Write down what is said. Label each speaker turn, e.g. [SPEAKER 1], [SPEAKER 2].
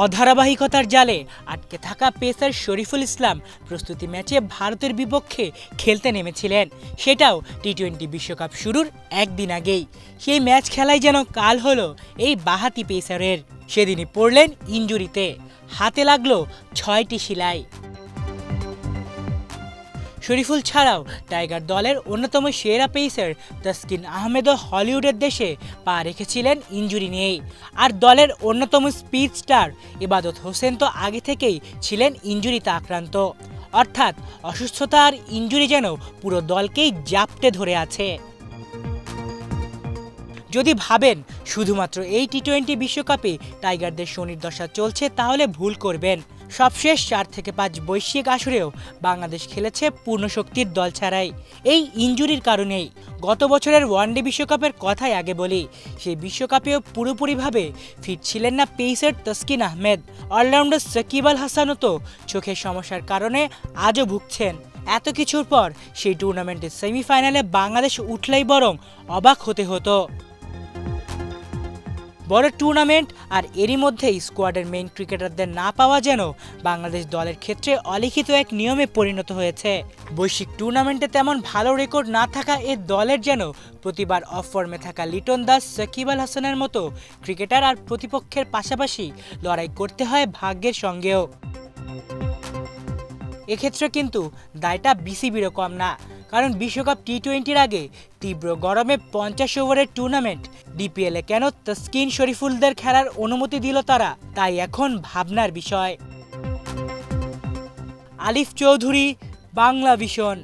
[SPEAKER 1] অধারাবাহিকতার জালে আটকে থাকা পেসার শরীফুল ইসলাম প্রস্তুতি ম্যাচে ভারতের বিপক্ষে খেলতে নেমেছিলেন, সেটাও টি-20 বিশ্বকাপ শুরুর একদিন আগেই। সেই ম্যাচ খেলাই যেন কাল হলো এই বাঁহাতি পেসারের। সেদিনই পড়লেন ইনজুরিতে, হাতে লাগলো 6টি সেলাই। শরীফুল ছাড়াও টাইগার দলের অন্যতম সেরা পেসার তাসকিন আহমেদও হলিউডের দেশে পা রেখেছিলেন ইনজুরি নিয়েই। আর দলের অন্যতম স্পিড স্টার ইবাদত হোসেন তো আগে থেকেই ছিলেন ইনজুরিতে আক্রান্ত। অর্থাৎ অসুস্থতা আর ইনজুরি যেন পুরো দলকেই জাপটে ধরে আছে। যদি ভাবেন শুধুমাত্র এই টি-20 বিশ্বকাপে টাইগারদের শনির দশা চলছে, তাহলে ভুল করবেন। সবশেষ 4 থেকে 5 বৈশ্বিক আসরেও বাংলাদেশ খেলেছে পূর্ণ শক্তির দল ছাড়াই, এই ইনজুরির কারণেই। গত বছরের ওয়ানডে বিশ্বকাপের কথাই আগে বলি, সেই বিশ্বকাপেও পুরোপুরিভাবে ফিট ছিলেন না পেসার তাসকিন আহমেদ। অলরাউন্ডার সাকিব আল হাসানও তো চোখের সমস্যার কারণে আজও ভুগছেন। এত কিছুর পর সেই টুর্নামেন্টের সেমিফাইনালে বাংলাদেশ উঠলেই বরং অবাক হতে হতো। বড় টুর্নামেন্ট আর এরই মধ্যেই স্কোয়াডের মেইন ক্রিকেটারদের না পাওয়া যেন বাংলাদেশ দলের ক্ষেত্রে অলিখিত এক নিয়মে পরিণত হয়েছে। বৈশ্বিক টুর্নামেন্টে তেমন ভালো রেকর্ড না থাকা এ দলের যেন প্রতিবার অফ ফর্মে থাকা লিটন দাস, সাকিব আল হাসানের মতো ক্রিকেটার আর প্রতিপক্ষের পাশাপাশি লড়াই করতে হয় ভাগ্যের সঙ্গেও। এক্ষেত্রে কিন্তু দায়টা বিসিবিরও কম না, কারণ বিশ্বকাপ টি-20-র আগে তীব্র গরমে 50 ওভারের টুর্নামেন্ট ডিপিএলে কেন তাসকিন শরীফুলদের খেলার অনুমতি দিল তারা, তাই এখন ভাবনার বিষয়। আলিফ চৌধুরী, বাংলা ভিশন।